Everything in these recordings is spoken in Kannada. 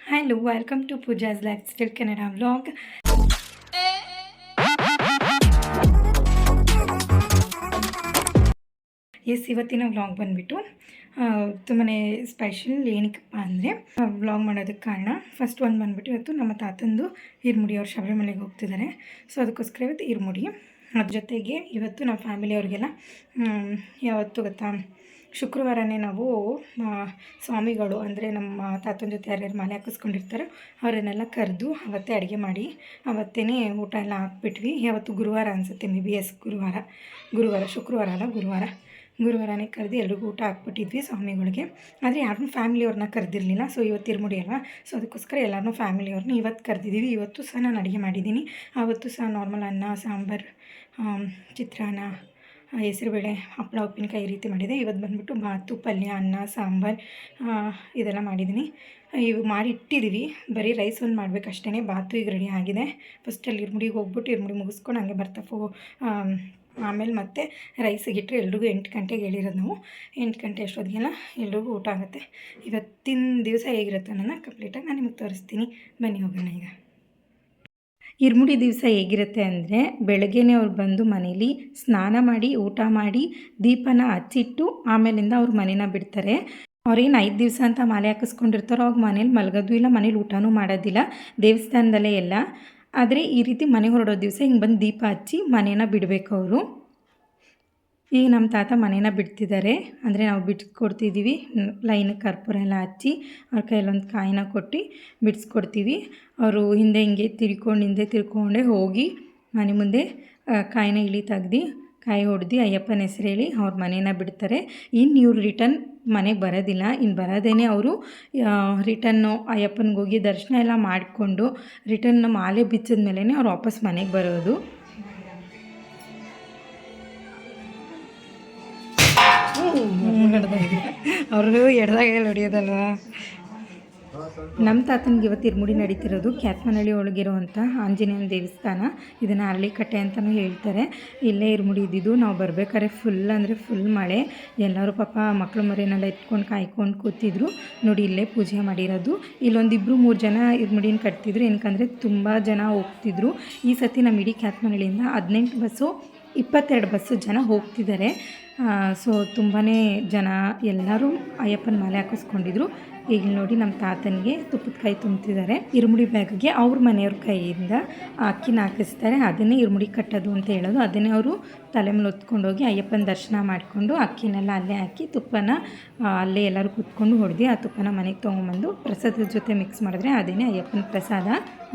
Hello, welcome to Pooja's Lifestyle Canada vlog. Yes ಇವತ್ತಿನ ವ್ಲಾಗ್ ಬಂದುಬಿಟ್ಟು ತುಂಬಾ ಸ್ಪೆಷಲ್. ಏನಕ್ಕಪ್ಪ ಅಂದರೆ ವ್ಲಾಗ್ ಮಾಡೋದಕ್ಕೆ ಕಾರಣ ಫಸ್ಟ್ ಒಂದು ಬಂದುಬಿಟ್ಟು ಇವತ್ತು ನಮ್ಮ ತಾತಂದು ಇರ್ಮುಡಿ, ಅವ್ರು ಶಬರಿಮಲೆಗೆ ಹೋಗ್ತಿದ್ದಾರೆ. ಸೊ ಅದಕ್ಕೋಸ್ಕರ ಇವತ್ತು ಇರ್ಮುಡಿ. ಅದ್ರ ಜೊತೆಗೆ ಇವತ್ತು ನಮ್ಮ ಫ್ಯಾಮಿಲಿಯವ್ರಿಗೆಲ್ಲ ಯಾವತ್ತು ಗೊತ್ತಾ, ಶುಕ್ರವಾರನೇ ನಾವು ಸ್ವಾಮಿಗಳು ಅಂದರೆ ನಮ್ಮ ತಾತನ ಜೊತೆ ಯಾರ್ಯಾರು ಮಾಲೆ ಹಾಕಿಸ್ಕೊಂಡಿರ್ತಾರೋ ಅವರನ್ನೆಲ್ಲ ಕರೆದು ಅವತ್ತೇ ಅಡುಗೆ ಮಾಡಿ ಅವತ್ತೇ ಊಟ ಎಲ್ಲ ಹಾಕ್ಬಿಟ್ವಿ. ಯಾವತ್ತು ಗುರುವಾರ ಅನಿಸುತ್ತೆ, ಮೇ ಬಿ ಎಸ್ ಶುಕ್ರವಾರ ಅಲ್ಲ ಗುರುವಾರನೇ ಕರೆದು ಎಲ್ರಿಗೂ ಊಟ ಹಾಕ್ಬಿಟ್ಟಿದ್ವಿ ಸ್ವಾಮಿಗಳಿಗೆ. ಆದರೆ ಯಾರನ್ನೂ ಫ್ಯಾಮಿಲಿಯವ್ರನ್ನ ಕರೆದಿರಲಿಲ್ಲ. ಸೊ ಇವತ್ತು ಇರ್ಮುಡಿ ಅಲ್ವಾ, ಸೊ ಅದಕ್ಕೋಸ್ಕರ ಎಲ್ಲರೂ ಫ್ಯಾಮಿಲಿಯವ್ರನ್ನ ಇವತ್ತು ಕರೆದಿದ್ದೀವಿ. ಇವತ್ತು ಸಹ ನಾನು ಅಡುಗೆ ಮಾಡಿದ್ದೀನಿ. ಆವತ್ತು ಸಹ ನಾರ್ಮಲ್ ಅನ್ನ, ಸಾಂಬಾರು, ಚಿತ್ರಾನ್ನ, ಹೆಸರುಬೇಳೆ, ಹಪ್ಪಳ, ಉಪ್ಪಿನಕಾಯಿ ಈ ರೀತಿ ಮಾಡಿದೆ. ಇವತ್ತು ಬಂದುಬಿಟ್ಟು ಬಾತು, ಪಲ್ಯ, ಅನ್ನ, ಸಾಂಬಾರು ಇದೆಲ್ಲ ಮಾಡಿದ್ದೀನಿ. ಇವು ಮಾಡಿ ಇಟ್ಟಿದ್ದೀವಿ. ಬರೀ ರೈಸ್ ಒಂದು ಮಾಡಬೇಕಷ್ಟೇ. ಬಾತು ಈಗ ರೆಡಿ ಆಗಿದೆ. ಫಸ್ಟಲ್ಲಿ ಇರ್ಮುಡಿಗೆ ಹೋಗ್ಬಿಟ್ಟು ಇರ್ಮುಡಿ ಮುಗಿಸ್ಕೊಂಡು ಹಂಗೆ ಆಮೇಲೆ ಮತ್ತೆ ರೈಸಿಗೆ ಇಟ್ಟರೆ ಎಲ್ರಿಗೂ 8 ಗಂಟೆಗೆ ಹೇಳಿರೋದು ನಾವು. 8 ಗಂಟೆ ಅಷ್ಟೊತ್ತಿಗೆಲ್ಲ ಎಲ್ರಿಗೂ ಊಟ ಆಗುತ್ತೆ. ಇವತ್ತಿನ ದಿವಸ ಹೇಗಿರುತ್ತೆ ಅನ್ನೋದನ್ನ ಕಂಪ್ಲೀಟಾಗಿ ನಾನು ನಿಮಗೆ ತೋರಿಸ್ತೀನಿ. ಬನ್ನಿ ಹೋಗೋಣ. ಈಗ ಇರ್ಮುಡಿ ದಿವಸ ಹೇಗಿರುತ್ತೆ ಅಂದರೆ, ಬೆಳಗ್ಗೆನೇ ಅವ್ರು ಬಂದು ಮನೇಲಿ ಸ್ನಾನ ಮಾಡಿ ಊಟ ಮಾಡಿ ದೀಪನ ಹಚ್ಚಿಟ್ಟು ಆಮೇಲಿಂದ ಅವ್ರು ಮನೇನ ಬಿಡ್ತಾರೆ. ಅವ್ರೇನು 5 ದಿವಸ ಅಂತ ಮಾಲೆ ಹಾಕಿಸ್ಕೊಂಡಿರ್ತಾರೋ ಅವಾಗ ಮನೇಲಿ ಮಲಗೋದು ಇಲ್ಲ, ಮನೇಲಿ ಊಟನೂ ಮಾಡೋದಿಲ್ಲ, ದೇವಸ್ಥಾನದಲ್ಲೇ ಎಲ್ಲ. ಆದರೆ ಈ ರೀತಿ ಮನೆ ಹೊರಡೋ ದಿವಸ ಹಿಂಗೆ ಬಂದು ದೀಪ ಹಚ್ಚಿ ಮನೇನ ಬಿಡಬೇಕು ಅವರು. ಈಗ ನಮ್ಮ ತಾತ ಮನೇನ ಬಿಡ್ತಿದ್ದಾರೆ, ಅಂದರೆ ನಾವು ಬಿಡಿಸ್ಕೊಡ್ತಿದ್ದೀವಿ. ಲೈನಿಗೆ ಕರ್ಪೂರ ಎಲ್ಲ ಹಚ್ಚಿ ಅವ್ರ ಕೈಯಲ್ಲೊಂದು ಕಾಯಿನ ಕೊಟ್ಟು ಬಿಡಿಸ್ಕೊಡ್ತೀವಿ. ಅವರು ಹಿಂದೆ ಹಿಂಗೆ ತಿರ್ಕೊಂಡೇ ಹೋಗಿ ಮನೆ ಮುಂದೆ ಕಾಯಿನ ಇಳಿ ತೆಗ್ದು ಕಾಯಿ ಹೊಡೆದು ಅಯ್ಯಪ್ಪನ ಹೆಸರು ಹೇಳಿ ಅವ್ರ ಮನೇನ ಬಿಡ್ತಾರೆ. ಇನ್ನು ಇವ್ರು ರಿಟರ್ನ್ ಮನೆಗೆ ಬರೋದಿಲ್ಲ. ಇನ್ನು ಬರೋದೇನೆ ಅವರು ರಿಟನ್ನು ಅಯ್ಯಪ್ಪನಿಗೆ ಹೋಗಿ ದರ್ಶನ ಎಲ್ಲ ಮಾಡಿಕೊಂಡು ರಿಟರ್ನ್ ಮಾಲೆ ಬಿಚ್ಚಿದ ಮೇಲೇ ಅವ್ರು ವಾಪಸ್ ಮನೆಗೆ ಬರೋದು. ಅವರು ಎಡ್ದಾಗ ಹೊಡಿಯೋದಲ್ವಾ. ನಮ್ಮ ತಾತನಿಗೆ ಇವತ್ತು ಇರ್ಮುಡಿ ನಡೀತಿರೋದು ಕ್ಯಾತ್ಮನಹಳ್ಳಿ ಒಳಗಿರುವಂಥ ಆಂಜನೇಯನ ದೇವಸ್ಥಾನ. ಇದನ್ನು ಅರಳಿಕಟ್ಟೆ ಅಂತಲೂ ಹೇಳ್ತಾರೆ. ಇಲ್ಲೇ ಇರ್ಮುಡಿ ಇದ್ದಿದ್ದು. ನಾವು ಬರಬೇಕಾದ್ರೆ ಫುಲ್ ಮಳೆ. ಎಲ್ಲರೂ ಪಾಪ ಮಕ್ಕಳು ಮರಿನೆಲ್ಲ ಎತ್ಕೊಂಡು ಕಾಯ್ಕೊಂಡು ಕೂತಿದ್ರು. ನೋಡಿ ಇಲ್ಲೇ ಪೂಜೆ ಮಾಡಿರೋದು. ಇಲ್ಲೊಂದು 2-3 ಜನ ಇರ್ಮುಡಿನ ಕಟ್ತಿದ್ರು. ಏನಕ್ಕಂದರೆ ತುಂಬ ಜನ ಹೋಗ್ತಿದ್ರು. ಈ ಸತಿ ನಮ್ಮ ಇಡೀ ಕ್ಯಾತ್ಮನಹಳ್ಳಿಯಿಂದ 18 ಬಸ್ಸು 22 ಬಸ್ಸು ಜನ ಹೋಗ್ತಿದ್ದಾರೆ. ಸೊ ತುಂಬಾ ಜನ ಎಲ್ಲರೂ ಅಯ್ಯಪ್ಪನ ಮಾಲೆ ಹಾಕಿಸ್ಕೊಂಡಿದ್ರು. ಈಗ ನೋಡಿ ನಮ್ಮ ತಾತನಿಗೆ ತುಪ್ಪದ ಕೈ ತುಂಬ್ತಿದ್ದಾರೆ. ಇರ್ಮುಡಿ ಬ್ಯಾಗ್ಗೆ ಅವ್ರ ಮನೆಯವ್ರ ಕೈಯಿಂದ ಅಕ್ಕಿನ ಹಾಕಿಸ್ತಾರೆ. ಅದನ್ನೇ ಇರ್ಮುಡಿ ಕಟ್ಟೋದು ಅಂತ ಹೇಳೋದು. ಅದನ್ನೇ ಅವರು ತಲೆ ಮೇಲೆ ಹೊತ್ಕೊಂಡೋಗಿ ಅಯ್ಯಪ್ಪನ ದರ್ಶನ ಮಾಡಿಕೊಂಡು ಅಕ್ಕಿನೆಲ್ಲ ಅಲ್ಲೇ ಹಾಕಿ ತುಪ್ಪನ ಅಲ್ಲೇ ಎಲ್ಲರೂ ಕೂತ್ಕೊಂಡು ಹೊಡೆದು ಆ ತುಪ್ಪನ ಮನೆಗೆ ತೊಗೊಂಬಂದು ಪ್ರಸಾದದ ಜೊತೆ ಮಿಕ್ಸ್ ಮಾಡಿದ್ರೆ ಅದೇನೇ ಅಯ್ಯಪ್ಪನ ಪ್ರಸಾದ.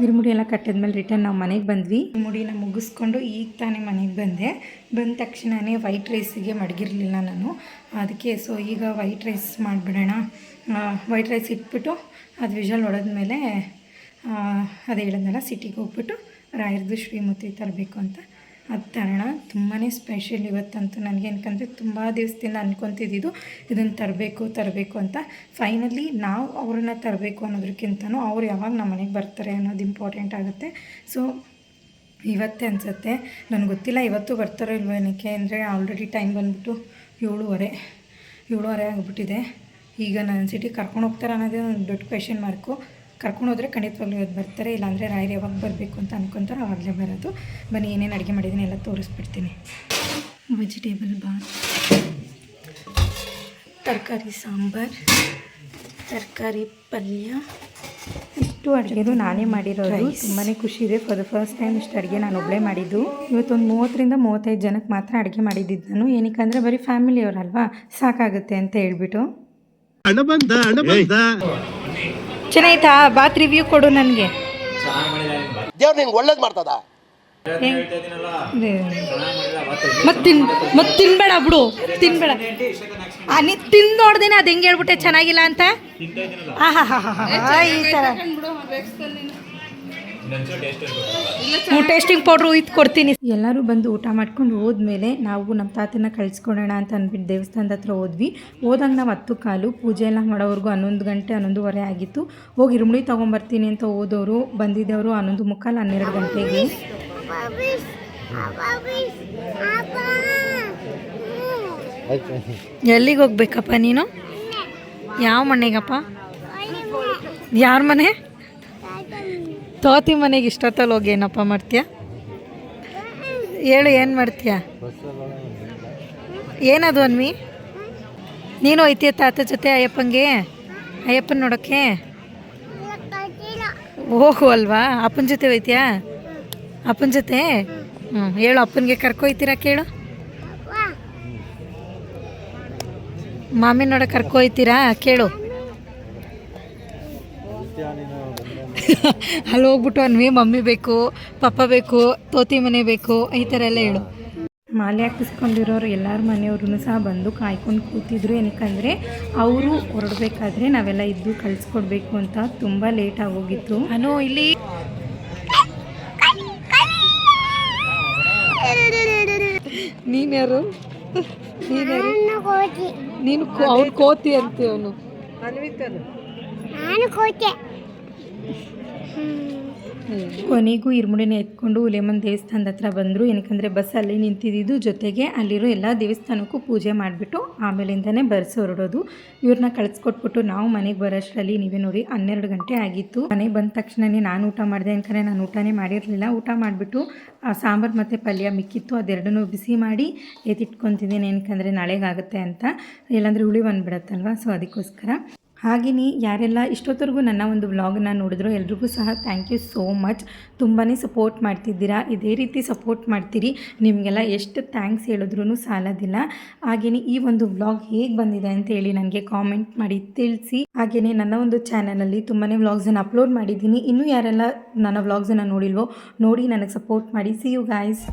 ಇರ್ಮುಡಿ ಎಲ್ಲ ಕಟ್ಟಿದ್ಮೇಲೆ ರಿಟರ್ನ್ ನಾವು ಮನೆಗೆ ಬಂದ್ವಿ. ಇರ್ಮುಡಿನ ಮುಗಿಸ್ಕೊಂಡು ಈಗ ತಾನೇ ಮನೆಗೆ ಬಂದ ತಕ್ಷಣವೇ ವೈಟ್ ರೈಸಿಗೆ ಮಡಗಿರಲಿಲ್ಲ ನಾನು, ಅದಕ್ಕೆ. ಸೊ ಈಗ ವೈಟ್ ರೈಸ್ ಮಾಡಿಬಿಡೋಣ. ವೈಟ್ ರೈಸ್ ಇಟ್ಬಿಟ್ಟು ಅದು ವಿಷಲ್ ಹೊಡೆದ್ಮೇಲೆ ಅದು ಹೇಳಿದ್ನಲ್ಲ, ಸಿಟಿಗೆ ಹೋಗ್ಬಿಟ್ಟು ರಾಯರದು ಶ್ರೀಮೂರ್ತಿ ತರಬೇಕು ಅಂತ ಅದು ತರೋಣ. ತುಂಬಾ ಸ್ಪೆಷಲ್ ಇವತ್ತಂತೂ ನನಗೆ. ಏನಕ್ಕಂದರೆ ತುಂಬ ದಿವಸದಿಂದ ಅಂದ್ಕೊತಿದ್ದು ಇದನ್ನು ತರಬೇಕು ಅಂತ. ಫೈನಲಿ ನಾವು ಅವ್ರನ್ನ ತರಬೇಕು ಅನ್ನೋದಕ್ಕಿಂತನೂ ಅವ್ರು ಯಾವಾಗ ನಮ್ಮ ಮನೆಗೆ ಬರ್ತಾರೆ ಅನ್ನೋದು ಇಂಪಾರ್ಟೆಂಟ್ ಆಗುತ್ತೆ. ಸೊ ಇವತ್ತೇ ಅನಿಸುತ್ತೆ, ನನಗೆ ಗೊತ್ತಿಲ್ಲ ಇವತ್ತು ಬರ್ತಾರೋ ಇಲ್ವೋ. ಏನಕ್ಕೆ ಅಂದರೆ ಆಲ್ರೆಡಿ ಟೈಮ್ ಬಂದುಬಿಟ್ಟು 7:30 ಆಗಿಬಿಟ್ಟಿದೆ. ಈಗ ನಾನು ಸಿಟಿಗೆ ಕರ್ಕೊಂಡು ಹೋಗ್ತಾರೆ ಅನ್ನೋದೇ ಒಂದು ದೊಡ್ಡ ಕ್ವೆಶ್ಚನ್ ಮಾರ್ಕು. ಕರ್ಕೊಂಡು ಹೋದರೆ ಖಂಡಿತವಾಗ್ಲೂ ಇವತ್ತು ಬರ್ತಾರೆ, ಇಲ್ಲಾಂದರೆ ರಾಯರು ಯಾವಾಗ ಬರಬೇಕು ಅಂತ ಅಂದ್ಕೊತಾರೆ ಆವಾಗಲೇ ಬರೋದು. ಬನ್ನಿ ಏನೇನು ಅಡುಗೆ ಮಾಡಿದ್ದೀನಿ ಎಲ್ಲ ತೋರಿಸ್ಬಿಡ್ತೀನಿ. ವೆಜಿಟೇಬಲ್ ಬಾತ್, ತರಕಾರಿ ಸಾಂಬಾರು, ತರಕಾರಿ ಪಲ್ಯ, ಇಷ್ಟು ಅಡುಗೆದು ನಾನೇ ಮಾಡಿರೋದು. ತುಂಬಾ ಖುಷಿ ಇದೆ. ಫಾರ್ ದ ಫಸ್ಟ್ ಟೈಮ್ ಇಷ್ಟು ಅಡುಗೆ ನಾನು ಒಬ್ಬಳೇ ಮಾಡಿದ್ದು. ಇವತ್ತೊಂದು 30-35 ಜನಕ್ಕೆ ಮಾತ್ರ ಅಡುಗೆ ಮಾಡಿದ್ದಿದ್ದು ನಾನು. ಏನಕ್ಕಂದರೆ ಬರೀ ಫ್ಯಾಮಿಲಿಯವರಲ್ವಾ, ಸಾಕಾಗುತ್ತೆ ಅಂತ ಹೇಳ್ಬಿಟ್ಟು. ಚೆನ್ನಾಯ್ತಾ ಬಾತ್ ರಿವ್ಯೂ ಕೊಡು ನನಗೆ. ದೇವ್ರು ನಿಂಗೆ ಒಳ್ಳೇದು ಮಾಡ್ತದ. ಮತ್ತೆ ತಿನ್ಬೇಡ ಬಿಡು, ತಿನ್ಬೇಡ. ನೀ ತಿಂದು ನೋಡ್ದೇನೆ ಅದು ಹೆಂಗೆ ಹೇಳ್ಬಿಟ್ಟೆ ಚೆನ್ನಾಗಿಲ್ಲ ಅಂತ. ಈ ಥರ ಟೇಸ್ಟಿಂಗ್ ಪೌಡ್ರು ಇದು ಕೊಡ್ತೀನಿ. ಎಲ್ಲರೂ ಬಂದು ಊಟ ಮಾಡ್ಕೊಂಡು ಹೋದ್ಮೇಲೆ ನಾವು ನಮ್ಮ ತಾತನ ಕಳಿಸ್ಕೊಡೋಣ ಅಂತ ಅಂದ್ಬಿಟ್ಟು ದೇವಸ್ಥಾನದ ಹತ್ರ ಹೋದ್ವಿ. ಹೋದಾಗ ನಾವು 10:15 ಪೂಜೆ ಎಲ್ಲ ಮಾಡೋವರೆಗೂ 11 ಗಂಟೆ 11:15 ಆಗಿತ್ತು. ಹೋಗಿ ಇರ್ಮುಡಿ ತೊಗೊಂಬರ್ತೀನಿ ಅಂತ ಹೋದವರು ಬಂದಿದ್ದವರು 11:45 12 ಗಂಟೆಗೆ. ಎಲ್ಲಿಗೆ ಹೋಗ್ಬೇಕಪ್ಪ ನೀನು? ಯಾವ ಮನೆಗಪ್ಪ? ಯಾರ ಮನೆ? ತೋತಿ ಮನೆಗೆ ಇಷ್ಟೊತ್ತಲ್ಲಿ ಹೋಗಿ ಏನಪ್ಪ ಮಾಡ್ತೀಯ? ಹೇಳು, ಏನು ಮಾಡ್ತೀಯ? ಏನದು ಅನ್ವಿ? ನೀನು ಹೋಯ್ತೀಯ ತಾತ ಜೊತೆ ಅಯ್ಯಪ್ಪಂಗೆ? ಅಯ್ಯಪ್ಪನ ನೋಡೋಕ್ಕೆ ಹೋಗು ಅಲ್ವಾ? ಅಪ್ಪನ ಜೊತೆ ಹೋಯ್ತೀಯಾ? ಅಪ್ಪನ ಜೊತೆ? ಹೇಳು, ಅಪ್ಪನಿಗೆ ಕರ್ಕೊಯ್ತೀರಾ ಕೇಳು. ಮಾಮಿ ನೋಡ ಕರ್ಕೊಯ್ತೀರಾ ಕೇಳು. ಅಲ್ಲಿ ಹೋಗ್ಬಿಟ್ಟು ಅನ್ವಿ ಮಮ್ಮಿ ಬೇಕು, ಪಪ್ಪ ಬೇಕು, ತೋತಿ ಮನೆ ಬೇಕು, ಈ ಥರ ಎಲ್ಲ ಹೇಳು. ಮಾಲೆ ಹಾಕಿಸ್ಕೊಂಡಿರೋರು ಎಲ್ಲರ ಮನೆಯವ್ರೂ ಸಹ ಬಂದು ಕಾಯ್ಕೊಂಡು ಕೂತಿದ್ರು. ಏನಕ್ಕಂದರೆ ಅವರು ಹೊರಡಬೇಕಾದ್ರೆ ನಾವೆಲ್ಲ ಇದ್ದು ಕಳಿಸ್ಕೊಡ್ಬೇಕು ಅಂತ ತುಂಬ ಲೇಟ್ ಆಗೋಗಿತ್ತು. ಅನು ಇಲ್ಲಿ ನೀನ್ಯಾರು? ನೀನು ಅವ್ನು ಕೋತಿ ಅಂತೀವಿ. ಅವನು ಕೊನೆಗೂ ಇರ್ಮುಡಿನ ಎತ್ಕೊಂಡು ಹುಲಿಯಮ್ಮನ ದೇವಸ್ಥಾನದ ಹತ್ರ ಬಂದರು. ಏನಕ್ಕಂದರೆ ಬಸ್ ಅಲ್ಲಿ ನಿಂತಿದ್ದು, ಜೊತೆಗೆ ಅಲ್ಲಿರೋ ಎಲ್ಲ ದೇವಸ್ಥಾನಕ್ಕೂ ಪೂಜೆ ಮಾಡಿಬಿಟ್ಟು ಆಮೇಲಿಂದನೇ ಬಸ್ ಹೊರಡೋದು. ಇವ್ರನ್ನ ಕಳಿಸ್ಕೊಟ್ಬಿಟ್ಟು ನಾವು ಮನೆಗೆ ಬರೋಷ್ಟರಲ್ಲಿ ನೀವೇ ನೋಡಿ 12 ಗಂಟೆ ಆಗಿತ್ತು. ಮನೆಗೆ ಬಂದ ತಕ್ಷಣವೇ ನಾನು ಊಟ ಮಾಡಿದೆ. ಯಾಕಂದರೆ ನಾನು ಊಟನೇ ಮಾಡಿರಲಿಲ್ಲ. ಊಟ ಮಾಡಿಬಿಟ್ಟು ಸಾಂಬಾರು ಮತ್ತು ಪಲ್ಯ ಮಿಕ್ಕಿತ್ತು, ಅದೆರಡನ್ನೂ ಬಿಸಿ ಮಾಡಿ ಎತ್ತಿಟ್ಕೊತಿದ್ದೀನಿ. ಏನಕ್ಕಂದರೆ ನಾಳೆಗಾಗುತ್ತೆ ಅಂತ, ಇಲ್ಲಾಂದರೆ ಹುಳಿ ಬಂದುಬಿಡತ್ತಲ್ವ, ಸೊ ಅದಕ್ಕೋಸ್ಕರ. ಹಾಗೆಯೇ ಯಾರೆಲ್ಲ ಇಷ್ಟೊತ್ತರೆಗೂ ನನ್ನ ಒಂದು ವ್ಲಾಗನ್ನ ನೋಡಿದ್ರು ಎಲ್ರಿಗೂ ಸಹ ಥ್ಯಾಂಕ್ ಯು ಸೋ ಮಚ್. ತುಂಬಾ ಸಪೋರ್ಟ್ ಮಾಡ್ತಿದ್ದೀರಾ. ಇದೇ ರೀತಿ ಸಪೋರ್ಟ್ ಮಾಡ್ತೀರಿ. ನಿಮಗೆಲ್ಲ ಎಷ್ಟು ಥ್ಯಾಂಕ್ಸ್ ಹೇಳಿದ್ರೂ ಸಾಲೋದಿಲ್ಲ. ಹಾಗೆಯೇ ಈ ಒಂದು ವ್ಲಾಗ್ ಹೇಗೆ ಬಂದಿದೆ ಅಂತ ಹೇಳಿ ನನಗೆ ಕಾಮೆಂಟ್ ಮಾಡಿ ತಿಳಿಸಿ. ಹಾಗೆಯೇ ನನ್ನ ಒಂದು ಚಾನಲಲ್ಲಿ ತುಂಬಾ ವ್ಲಾಗ್ಸನ್ನು ಅಪ್ಲೋಡ್ ಮಾಡಿದ್ದೀನಿ. ಇನ್ನೂ ಯಾರೆಲ್ಲ ನನ್ನ ವ್ಲಾಗ್ಸನ್ನು ನೋಡಿಲ್ವೋ ನೋಡಿ ನನಗೆ ಸಪೋರ್ಟ್ ಮಾಡಿ. See you guys.